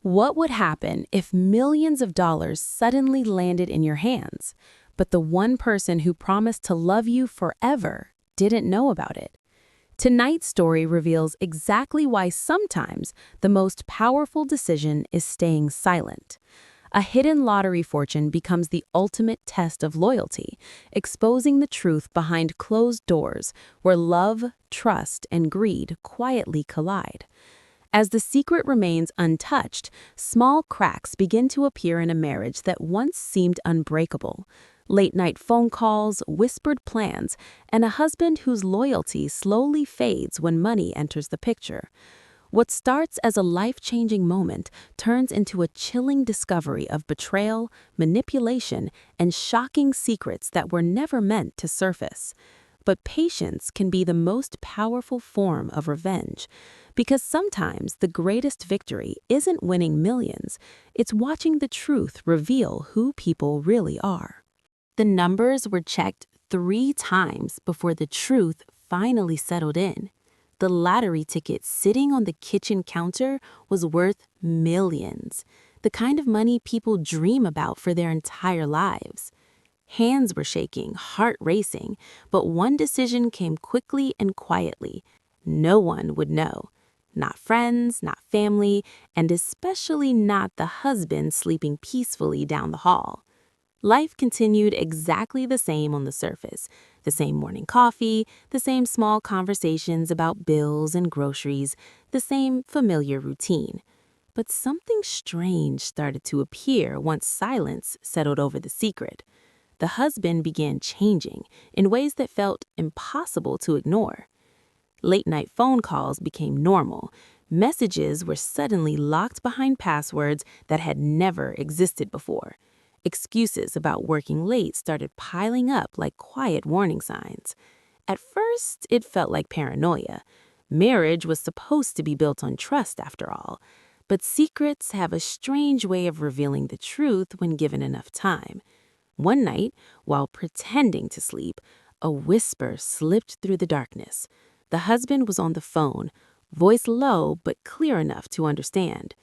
What would happen if millions of dollars suddenly landed in your hands, but the one person who promised to love you forever didn't know about it? Tonight's story reveals exactly why sometimes the most powerful decision is staying silent. A hidden lottery fortune becomes the ultimate test of loyalty, exposing the truth behind closed doors where love, trust, and greed quietly collide. As the secret remains untouched, small cracks begin to appear in a marriage that once seemed unbreakable. Late-night phone calls, whispered plans, and a husband whose loyalty slowly fades when money enters the picture. What starts as a life-changing moment turns into a chilling discovery of betrayal, manipulation, and shocking secrets that were never meant to surface. But patience can be the most powerful form of revenge, because sometimes the greatest victory isn't winning millions, it's watching the truth reveal who people really are. The numbers were checked 3 times before the truth finally settled in. The lottery ticket sitting on the kitchen counter was worth millions, the kind of money people dream about for their entire lives. Hands were shaking, heart racing, but one decision came quickly and quietly. No one would know. Not friends, not family, and especially not the husband sleeping peacefully down the hall. Life continued exactly the same on the surface. The same morning coffee, the same small conversations about bills and groceries, the same familiar routine. But something strange started to appear once silence settled over the secret. The husband began changing in ways that felt impossible to ignore. Late-night phone calls became normal. Messages were suddenly locked behind passwords that had never existed before. Excuses about working late started piling up like quiet warning signs. At first, it felt like paranoia. Marriage was supposed to be built on trust, after all. But secrets have a strange way of revealing the truth when given enough time. One night, while pretending to sleep, a whisper slipped through the darkness. The husband was on the phone, voice low but clear enough to understand.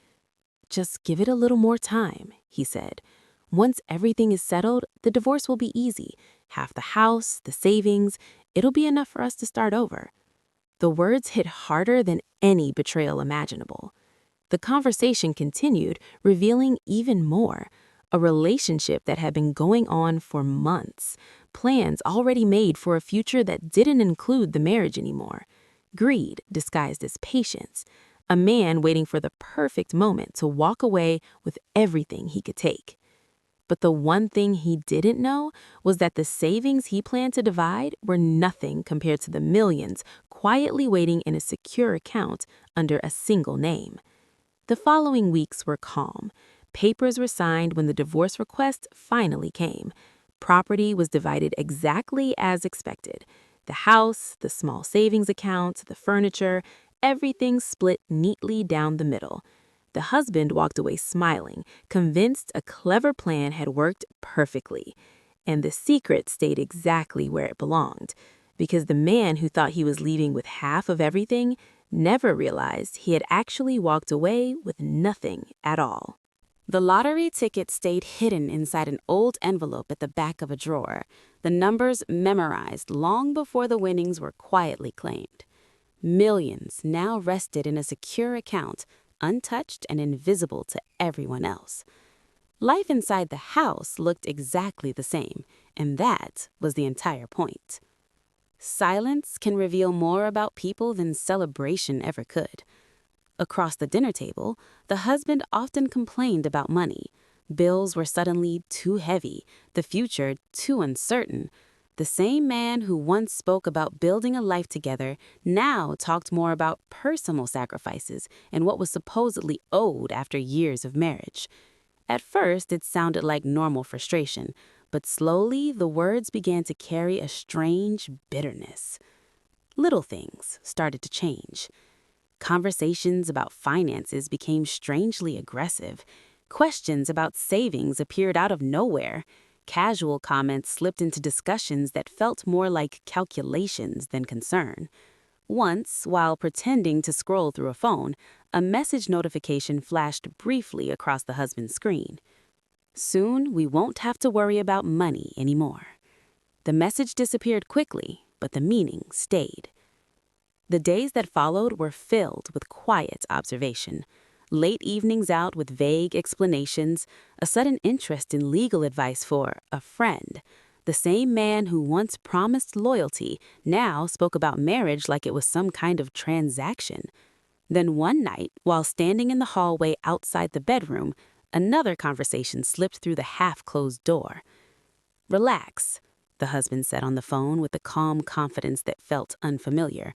"Just give it a little more time," he said. "Once everything is settled, the divorce will be easy. Half the house, the savings, it'll be enough for us to start over." The words hit harder than any betrayal imaginable. The conversation continued, revealing even more. A relationship that had been going on for months. Plans already made for a future that didn't include the marriage anymore. Greed disguised as patience. A man waiting for the perfect moment to walk away with everything he could take. But the one thing he didn't know was that the savings he planned to divide were nothing compared to the millions quietly waiting in a secure account under a single name. The following weeks were calm. Papers were signed when the divorce request finally came. Property was divided exactly as expected. The house, the small savings account, the furniture, everything split neatly down the middle. The husband walked away smiling, convinced a clever plan had worked perfectly. And the secret stayed exactly where it belonged, because the man who thought he was leaving with half of everything never realized he had actually walked away with nothing at all. The lottery ticket stayed hidden inside an old envelope at the back of a drawer, the numbers memorized long before the winnings were quietly claimed. Millions now rested in a secure account, untouched and invisible to everyone else. Life inside the house looked exactly the same, and that was the entire point. Silence can reveal more about people than celebration ever could. Across the dinner table, the husband often complained about money. Bills were suddenly too heavy, the future too uncertain. The same man who once spoke about building a life together now talked more about personal sacrifices and what was supposedly owed after years of marriage. At first, it sounded like normal frustration, but slowly the words began to carry a strange bitterness. Little things started to change. Conversations about finances became strangely aggressive. Questions about savings appeared out of nowhere. Casual comments slipped into discussions that felt more like calculations than concern. Once, while pretending to scroll through a phone, a message notification flashed briefly across the husband's screen. Soon, we won't have to worry about money anymore. The message disappeared quickly, but the meaning stayed. The days that followed were filled with quiet observation. Late evenings out with vague explanations, a sudden interest in legal advice for a friend. The same man who once promised loyalty now spoke about marriage like it was some kind of transaction. Then one night, while standing in the hallway outside the bedroom, another conversation slipped through the half-closed door. "Relax," the husband said on the phone with a calm confidence that felt unfamiliar.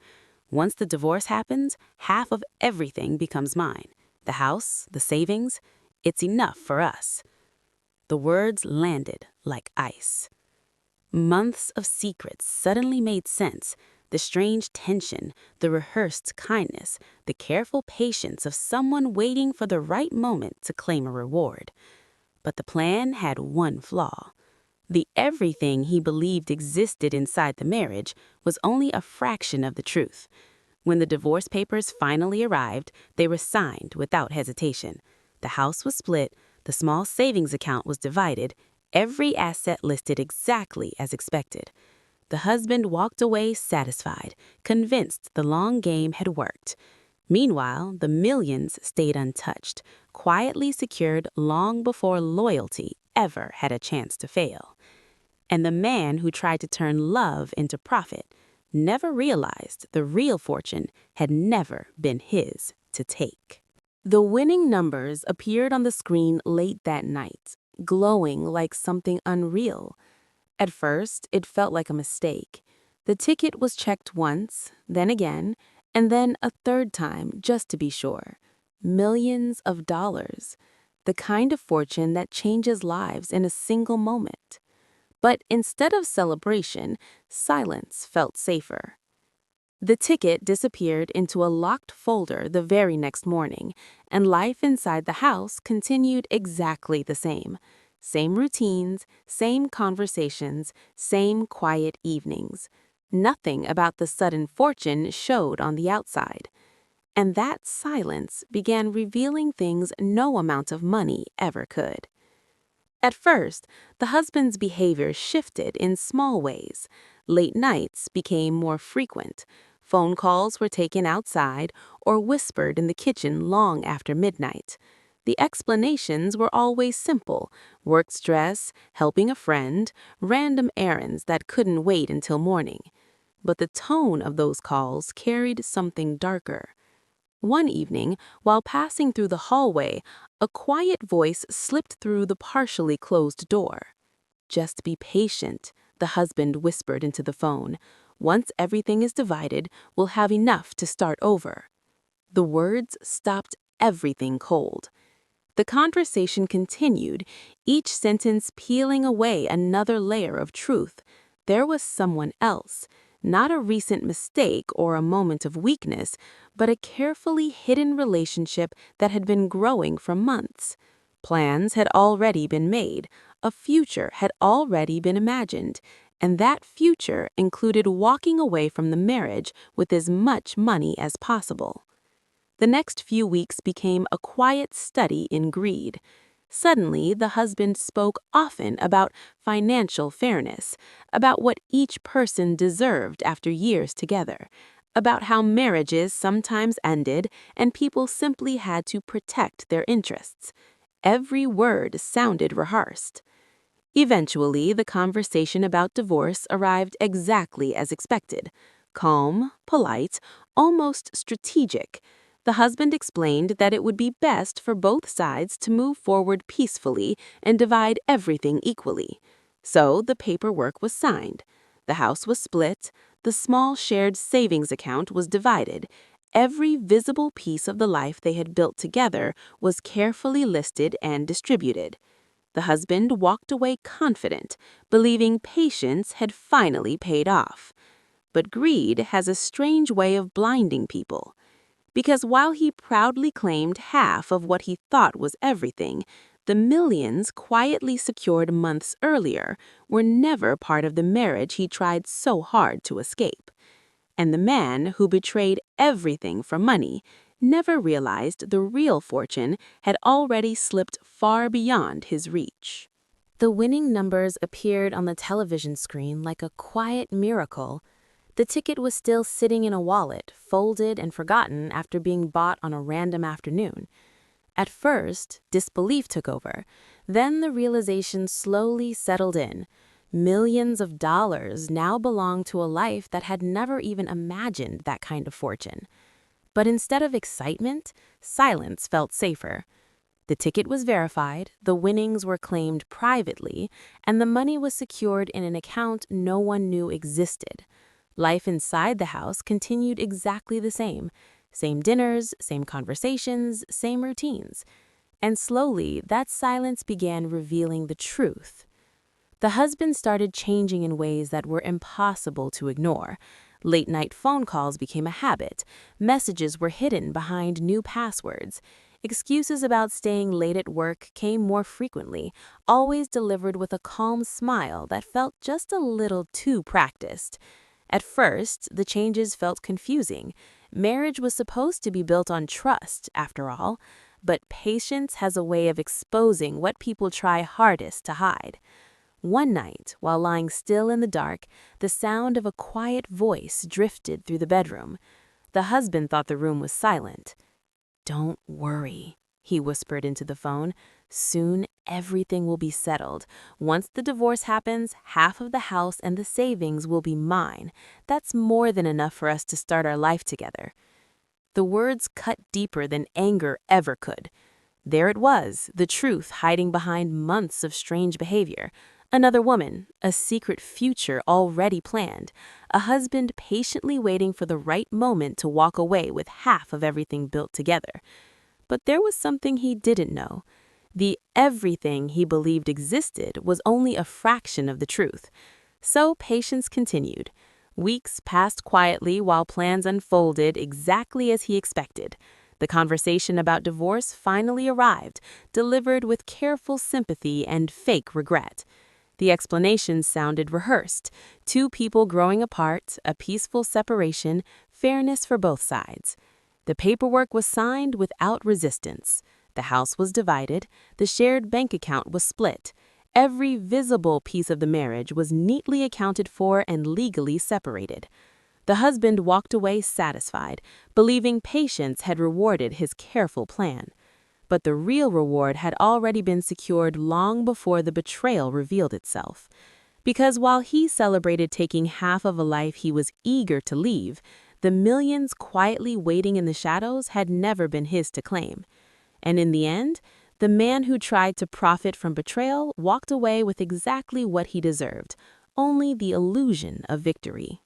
"Once the divorce happens, half of everything becomes mine. The house, the savings, it's enough for us." The words landed like ice. Months of secrets suddenly made sense. The strange tension, the rehearsed kindness, the careful patience of someone waiting for the right moment to claim a reward. But the plan had one flaw. The everything he believed existed inside the marriage was only a fraction of the truth. When the divorce papers finally arrived, they were signed without hesitation. The house was split, the small savings account was divided, every asset listed exactly as expected. The husband walked away satisfied, convinced the long game had worked. Meanwhile, the millions stayed untouched, quietly secured long before loyalty ever had a chance to fail. And the man who tried to turn love into profit never realized the real fortune had never been his to take. The winning numbers appeared on the screen late that night, glowing like something unreal. At first, it felt like a mistake. The ticket was checked once, then again, and then a third time just to be sure. Millions of dollars. The kind of fortune that changes lives in a single moment. But instead of celebration, silence felt safer. The ticket disappeared into a locked folder the very next morning, and life inside the house continued exactly the same. Same routines, same conversations, same quiet evenings. Nothing about the sudden fortune showed on the outside. And that silence began revealing things no amount of money ever could. At first, the husband's behavior shifted in small ways. Late nights became more frequent. Phone calls were taken outside or whispered in the kitchen long after midnight. The explanations were always simple: work stress, helping a friend, random errands that couldn't wait until morning. But the tone of those calls carried something darker. One evening, while passing through the hallway, a quiet voice slipped through the partially closed door. "Just be patient," the husband whispered into the phone. "Once everything is divided, we'll have enough to start over." The words stopped everything cold. The conversation continued, each sentence peeling away another layer of truth. There was someone else. Not a recent mistake or a moment of weakness, but a carefully hidden relationship that had been growing for months. Plans had already been made, a future had already been imagined, and that future included walking away from the marriage with as much money as possible. The next few weeks became a quiet study in greed. Suddenly, the husband spoke often about financial fairness, about what each person deserved after years together, about how marriages sometimes ended and people simply had to protect their interests. Every word sounded rehearsed. Eventually, the conversation about divorce arrived exactly as expected. Calm, polite, almost strategic. The husband explained that it would be best for both sides to move forward peacefully and divide everything equally. So the paperwork was signed. The house was split. The small shared savings account was divided. Every visible piece of the life they had built together was carefully listed and distributed. The husband walked away confident, believing patience had finally paid off. But greed has a strange way of blinding people. Because while he proudly claimed half of what he thought was everything, the millions quietly secured months earlier were never part of the marriage he tried so hard to escape. And the man who betrayed everything for money never realized the real fortune had already slipped far beyond his reach. The winning numbers appeared on the television screen like a quiet miracle. The ticket was still sitting in a wallet, folded and forgotten after being bought on a random afternoon. At first, disbelief took over. Then the realization slowly settled in. Millions of dollars now belonged to a life that had never even imagined that kind of fortune. But instead of excitement, silence felt safer. The ticket was verified, the winnings were claimed privately, and the money was secured in an account no one knew existed. Life inside the house continued exactly the same. Same dinners, same conversations, same routines. And slowly, that silence began revealing the truth. The husband started changing in ways that were impossible to ignore. Late-night phone calls became a habit. Messages were hidden behind new passwords. Excuses about staying late at work came more frequently, always delivered with a calm smile that felt just a little too practiced. At first, the changes felt confusing. Marriage was supposed to be built on trust, after all, but patience has a way of exposing what people try hardest to hide. One night, while lying still in the dark, the sound of a quiet voice drifted through the bedroom. The husband thought the room was silent. "Don't worry," he whispered into the phone. "Soon everything will be settled. Once the divorce happens, half of the house and the savings will be mine. That's more than enough for us to start our life together." The words cut deeper than anger ever could. There it was, the truth hiding behind months of strange behavior. Another woman, a secret future already planned, a husband patiently waiting for the right moment to walk away with half of everything built together. But there was something he didn't know. The everything he believed existed was only a fraction of the truth. So patience continued. Weeks passed quietly while plans unfolded exactly as he expected. The conversation about divorce finally arrived, delivered with careful sympathy and fake regret. The explanation sounded rehearsed. Two people growing apart, a peaceful separation, fairness for both sides. The paperwork was signed without resistance. The house was divided. The shared bank account was split. Every visible piece of the marriage was neatly accounted for and legally separated. The husband walked away satisfied, believing patience had rewarded his careful plan. But the real reward had already been secured long before the betrayal revealed itself. Because while he celebrated taking half of a life he was eager to leave, the millions quietly waiting in the shadows had never been his to claim. And in the end, the man who tried to profit from betrayal walked away with exactly what he deserved, only the illusion of victory.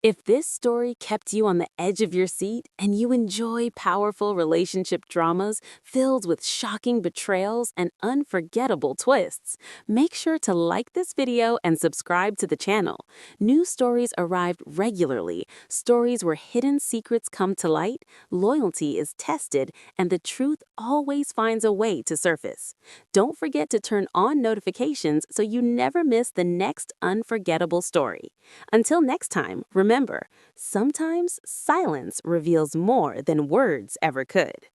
If this story kept you on the edge of your seat and you enjoy powerful relationship dramas filled with shocking betrayals and unforgettable twists, make sure to like this video and subscribe to the channel. New stories arrive regularly, stories where hidden secrets come to light, loyalty is tested, and the truth always finds a way to surface. Don't forget to turn on notifications so you never miss the next unforgettable story. Until next time, remember, sometimes silence reveals more than words ever could.